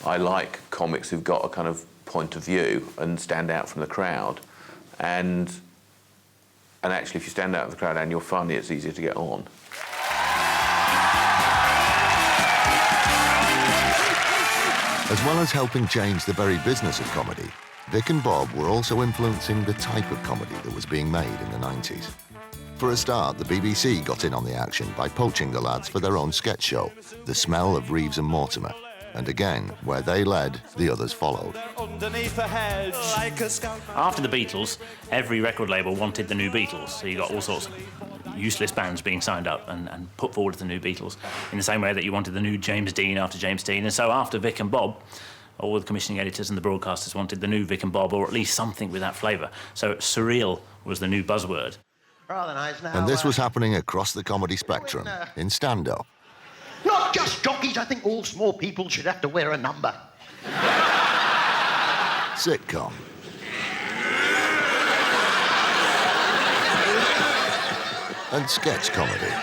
I like comics who've got a kind of point of view and stand out from the crowd, and actually if you stand out of the crowd and you're funny, it's easier to get on. As well as helping change the very business of comedy, Vic and Bob were also influencing the type of comedy that was being made in the 90s. For a start, the BBC got in on the action by poaching the lads for their own sketch show, The Smell of Reeves and Mortimer. And again, where they led, the others followed. After the Beatles, every record label wanted the new Beatles, so you got all sorts of useless bands being signed up and put forward to the new Beatles, in the same way that you wanted the new James Dean after James Dean. And so after Vic and Bob, all the commissioning editors and the broadcasters wanted the new Vic and Bob, or at least something with that flavour. So surreal was the new buzzword. Rather nice now. And this was happening across the comedy spectrum, in stand-up. Not just jockeys, I think all small people should have to wear a number. Sitcom. And sketch comedy.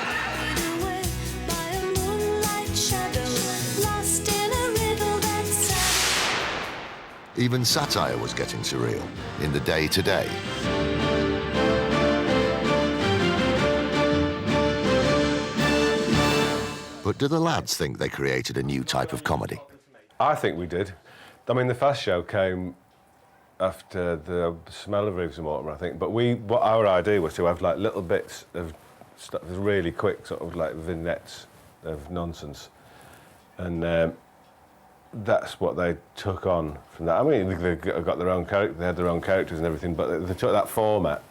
Even satire was getting surreal in the day-to-day. But do the lads think they created a new type of comedy? I think we did. I mean, the Fast Show came after The Smell of Reeves and Mortimer, I think. But what our idea was to have like little bits of stuff, really quick sort of like vignettes of nonsense, and that's what they took on from that. I mean, they got their own character, they had their own characters and everything, but they took that format.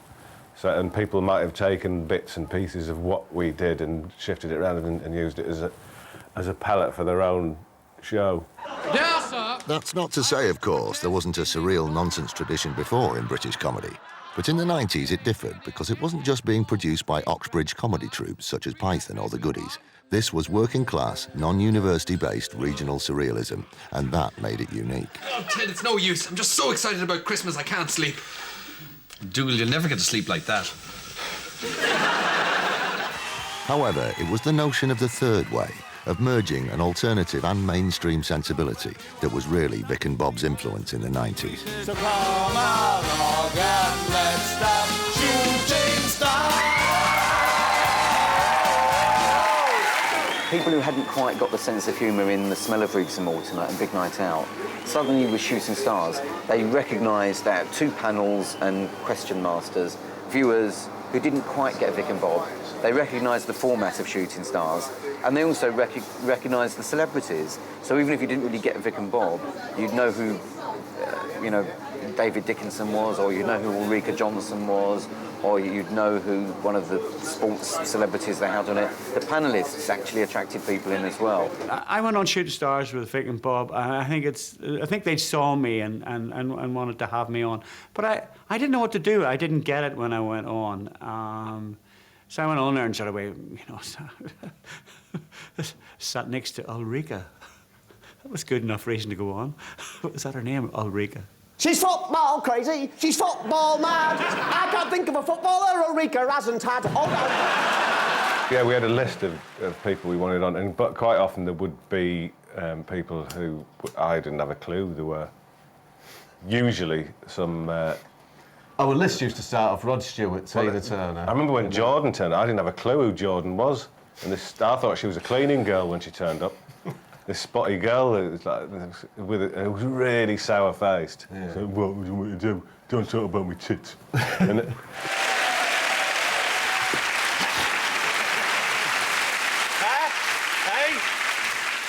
So, and people might have taken bits and pieces of what we did and shifted it around and used it as a palette for their own show. Yes, sir! That's not to say, of course, there wasn't a surreal nonsense tradition before in British comedy. But in the 90s it differed because it wasn't just being produced by Oxbridge comedy troupes such as Python or The Goodies. This was working-class, non-university-based regional surrealism, and that made it unique. Oh, Ted, it's no use. I'm just so excited about Christmas I can't sleep. Dougal, you'll never get to sleep like that. However, it was the notion of the third way, of merging an alternative and mainstream sensibility, that was really Vic and Bob's influence in the 90s. So come along and let's stop shooting stars. People who hadn't quite got the sense of humour in The Smell of Reeves and Mortimer and Big Night Out, suddenly with Shooting Stars, they recognised that two panels and question masters, viewers who didn't quite get Vic and Bob, they recognised the format of Shooting Stars, and they also recognised the celebrities. So even if you didn't really get Vic and Bob, you'd know who, David Dickinson was, or you'd know who Ulrika Johnson was, or you'd know who one of the sports celebrities they had on it. The panellists actually attracted people in as well. I went on Shooting Stars with Vic and Bob, and I think they saw me and wanted to have me on. But I didn't know what to do. I didn't get it when I went on. So I went on there and sort of, sat next to Ulrika. That was good enough reason to go on. What was that her name? Ulrika. She's football crazy, she's football mad. I can't think of a footballer Ulrika hasn't had. Yeah, we had a list of people we wanted on, but quite often there would be people who I didn't have a clue who they were. usually some... Our list used to start off Rod Stewart, Tina Turner. I remember when Jordan turned up, I didn't have a clue who Jordan was. And I thought she was a cleaning girl when she turned up. This spotty girl, it was like, it was really sour-faced. Yeah. So, what would you want me to do? Don't talk about my tits. And it,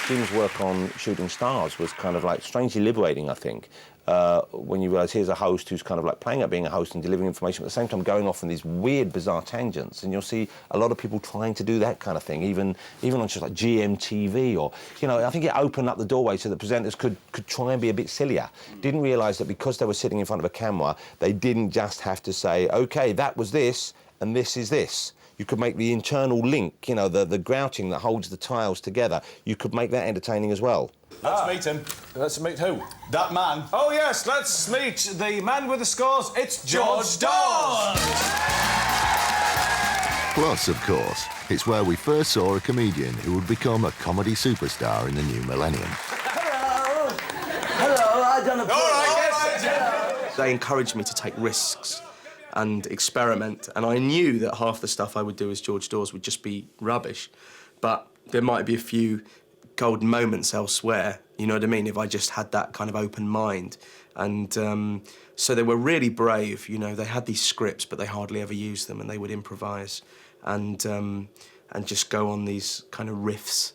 Jim's work on Shooting Stars was kind of like strangely liberating, I think, when you realise here's a host who's kind of like playing at being a host and delivering information, but at the same time going off on these weird, bizarre tangents. And you'll see a lot of people trying to do that kind of thing, even on shows like GMTV or, you know, I think it opened up the doorway so that presenters could try and be a bit sillier. Didn't realise that because they were sitting in front of a camera, they didn't just have to say, OK, that was this and this is this. You could make the internal link, you know, the grouting that holds the tiles together. You could make that entertaining as well. Let's meet him. Let's meet who? That man. Oh, yes, let's meet the man with the scores. It's George Dawes! Plus, of course, it's where we first saw a comedian who would become a comedy superstar in the new millennium. Hello. Hello, I done a... All right, yes. They encouraged me to take risks and experiment, and I knew that half the stuff I would do as George Dawes would just be rubbish, but there might be a few golden moments elsewhere, you know what I mean, if I just had that kind of open mind. And so they were really brave, you know, they had these scripts, but they hardly ever used them, and they would improvise and just go on these kind of riffs.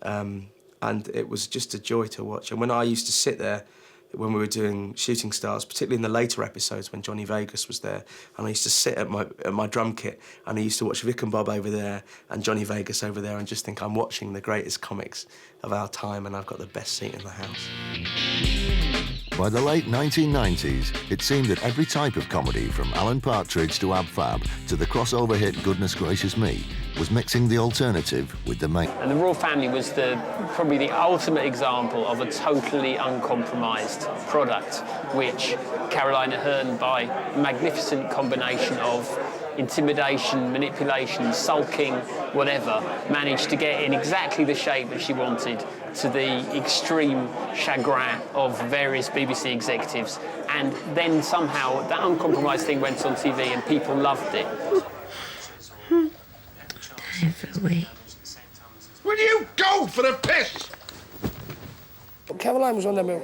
And it was just a joy to watch. And when I used to sit there, when we were doing Shooting Stars, particularly in the later episodes when Johnny Vegas was there, and I used to sit at my drum kit and I used to watch Vic and Bob over there and Johnny Vegas over there and just think I'm watching the greatest comics of our time and I've got the best seat in the house. By the late 1990s, it seemed that every type of comedy, from Alan Partridge to Ab Fab to the crossover hit Goodness Gracious Me, was mixing the alternative with the main. And the Royal Family was probably the ultimate example of a totally uncompromised product, which Caroline Aherne, by a magnificent combination of intimidation, manipulation, sulking, whatever, managed to get in exactly the shape that she wanted, to the extreme chagrin of various BBC executives. And then somehow that uncompromised thing went on TV and people loved it. Will you go for the piss? Caroline was on them who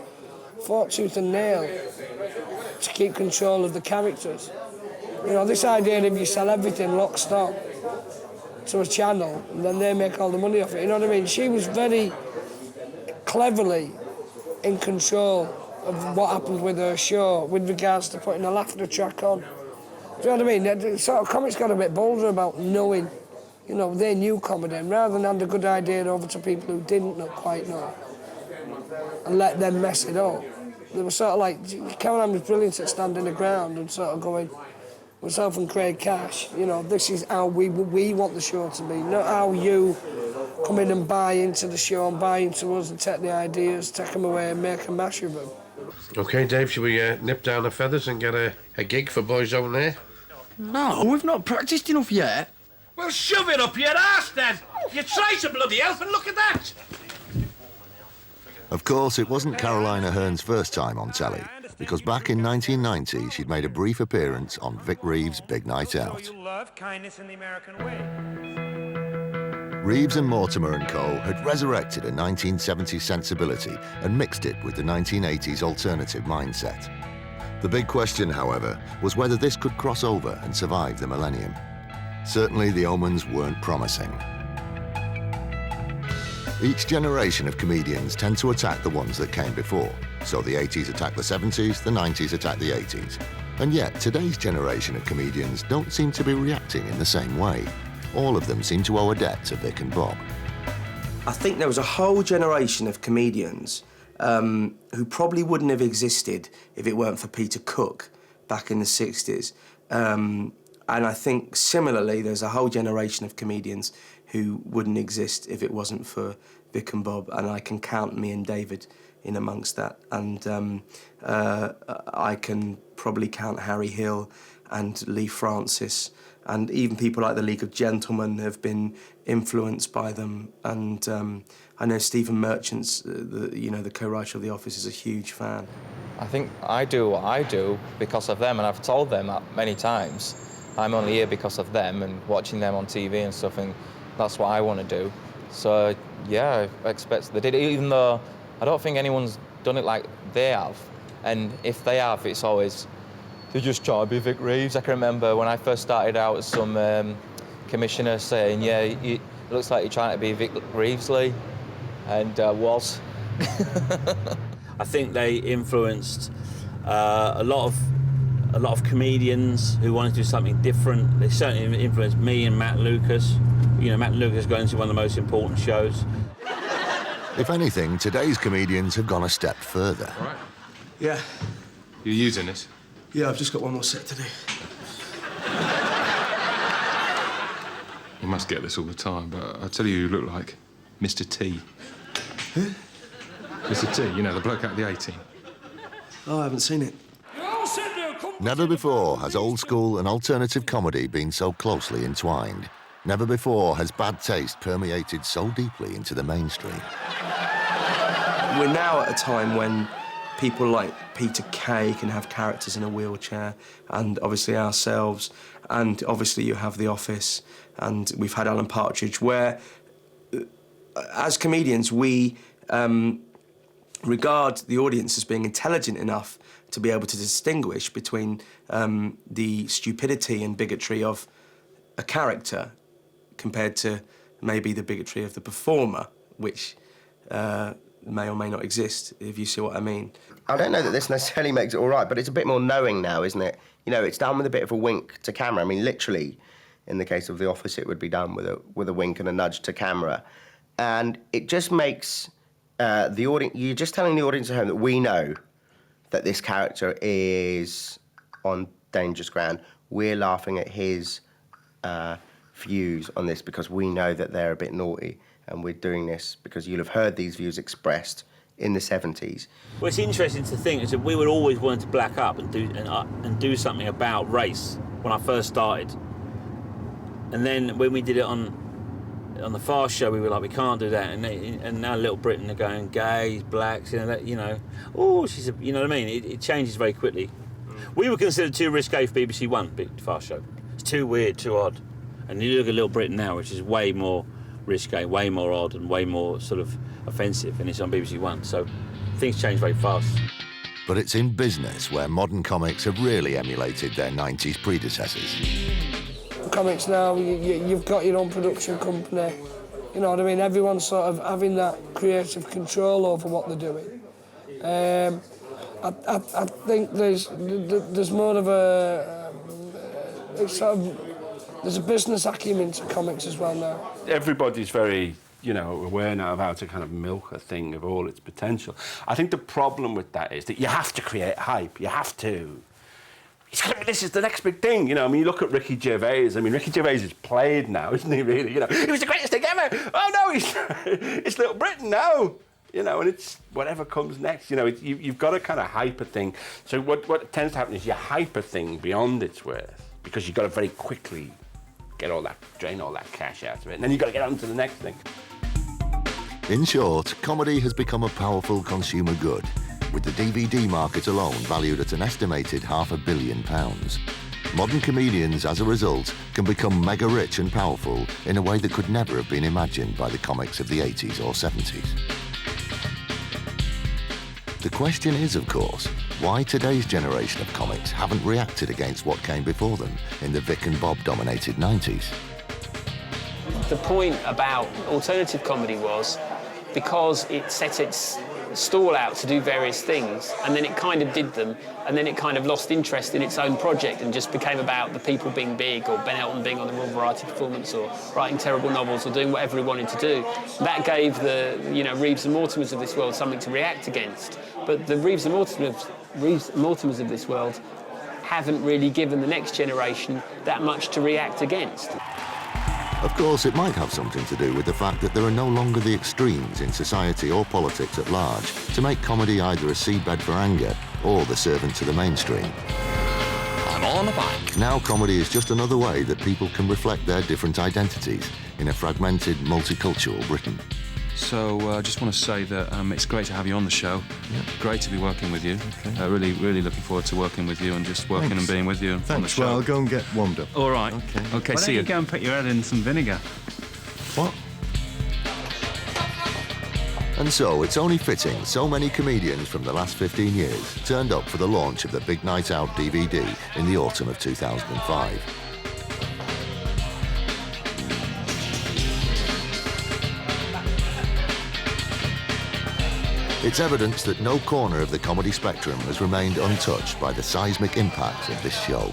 fought tooth and nail to keep control of the characters. You know, this idea of you sell everything lock, stock to a channel and then they make all the money off it, you know what I mean? She was very cleverly in control of what happened with her show with regards to putting a laughter track on. Do you know what I mean? The sort of comics got a bit bolder about knowing, you know, they knew comedy, and rather than hand a good idea over to people who didn't quite know and let them mess it up. They were sort of like, Caroline was brilliant at standing the ground and sort of going, myself and Craig Cash, you know, this is how we want the show to be, not how you come in and buy into the show and buy into us and take the ideas, take them away and make a mash of them. OK, Dave, shall we nip down the feathers and get a gig for Boys Own There? No, we've not practised enough yet. Well, shove it up your arse, then! You try to bloody help and look at that! Of course, it wasn't Caroline Ahern's first time on telly, because back in 1990, she'd made a brief appearance on Vic Reeves' Big Night Out. You love kindness in the American way. Reeves and Mortimer & Co. had resurrected a 1970s sensibility and mixed it with the 1980s alternative mindset. The big question, however, was whether this could cross over and survive the millennium. Certainly, the omens weren't promising. Each generation of comedians tend to attack the ones that came before. So the 80s attacked the 70s, the 90s attacked the 80s. And yet, today's generation of comedians don't seem to be reacting in the same way. All of them seem to owe a debt to Vic and Bob. I think there was a whole generation of comedians who probably wouldn't have existed if it weren't for Peter Cook back in the 60s. And I think, similarly, there's a whole generation of comedians who wouldn't exist if it wasn't for Vic and Bob, and I can count me and David in amongst that. And I can probably count Harry Hill and Lee Francis and even people like the League of Gentlemen have been influenced by them. And I know Stephen Merchant's, the co-writer of The Office, is a huge fan. I think I do what I do because of them, and I've told them that many times. I'm only here because of them and watching them on TV and stuff, and that's what I want to do. So, yeah, I expect they did, even though I don't think anyone's done it like they have. And if they have, it's always, they just try to be Vic Reeves. I can remember when I first started out, some commissioner saying, yeah, it looks like you're trying to be Vic Reeves, Lee, and was. I think they influenced a lot of comedians who wanted to do something different. They certainly influenced me and Matt Lucas. You know, Matt Lucas going to one of the most important shows. If anything, today's comedians have gone a step further. All right. Yeah. You're using this? Yeah, I've just got one more set to do. You must get this all the time, but I tell you look like Mr. T. Who? Mr. T, you know, the bloke out of the A-Team. Oh, I haven't seen it. Never before has old school and alternative comedy been so closely entwined. Never before has bad taste permeated so deeply into the mainstream. We're now at a time when people like Peter Kay can have characters in a wheelchair, and obviously ourselves, and obviously you have The Office, and we've had Alan Partridge, where, as comedians, we regard the audience as being intelligent enough to be able to distinguish between the stupidity and bigotry of a character compared to maybe the bigotry of the performer, which may or may not exist, if you see what I mean. I don't know that this necessarily makes it all right, but it's a bit more knowing now, isn't it? You know, it's done with a bit of a wink to camera. I mean, literally, in the case of The Office, it would be done with a wink and a nudge to camera. And it just makes the audience... You're just telling the audience at home that we know that this character is on dangerous ground. We're laughing at his views on this because we know that they're a bit naughty, and we're doing this because you'll have heard these views expressed in the 70s. Well, it's interesting to think is that we would always want to black up and do something about race when I first started, and then when we did it on the Fast Show, we were like, we can't do that, and now Little Britain are going gays, blacks, oh, she's you know what I mean? It changes very quickly. We were considered too risque for BBC One, Big Fast Show. It's too weird, too odd, and you look at Little Britain now, which is way more risque, way more odd, and way more sort of offensive, and it's on BBC One, so things change very fast. But it's in business where modern comics have really emulated their 90s predecessors. Comics now, you've got your own production company, you know what I mean? Everyone's sort of having that creative control over what they're doing. I think there's more of a... it's sort of... There's a business acumen to comics as well now. Everybody's very, aware now of how to kind of milk a thing of all its potential. I think the problem with that is that you have to create hype. You have to. This is the next big thing, I mean, you look at Ricky Gervais. I mean, Ricky Gervais is played now, isn't he, really? He was the greatest thing ever. Oh, no, it's Little Britain now. And it's whatever comes next. You've got to kind of hype a thing. So what tends to happen is you hype a thing beyond its worth because you've got to very quickly drain all that cash out of it, and then you've got to get on to the next thing. In short, comedy has become a powerful consumer good, with the DVD market alone valued at an estimated £500 million. Modern comedians, as a result, can become mega rich and powerful in a way that could never have been imagined by the comics of the 80s or 70s. The question is, of course, why today's generation of comics haven't reacted against what came before them in the Vic and Bob-dominated 90s. The point about alternative comedy was because it set its stall out to do various things, and then it kind of did them, and then it kind of lost interest in its own project and just became about the people being big, or Ben Elton being on the Royal Variety Performance, or writing terrible novels, or doing whatever he wanted to do. That gave the Reeves and Mortimers of this world something to react against. But the Reeves and Mortimers of this world haven't really given the next generation that much to react against. Of course, it might have something to do with the fact that there are no longer the extremes in society or politics at large to make comedy either a seedbed for anger or the servant to the mainstream. I'm on a bike. Now comedy is just another way that people can reflect their different identities in a fragmented, multicultural Britain. So I just want to say that it's great to have you on the show. Great to be working with you. Really, really looking forward to working with you and just working and being with you on the Thanks. show. Well, I'll go and get warmed up. All right. Why Okay, see don't you. you go and put your head in some vinegar? What? And so it's only fitting so many comedians from the last 15 years turned up for the launch of the Big Night Out DVD in the autumn of 2005. It's evidence that no corner of the comedy spectrum has remained untouched by the seismic impact of this show.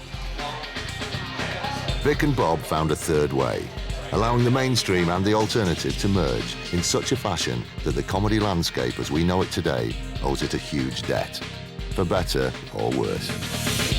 Vic and Bob found a third way, allowing the mainstream and the alternative to merge in such a fashion that the comedy landscape as we know it today owes it a huge debt, for better or worse.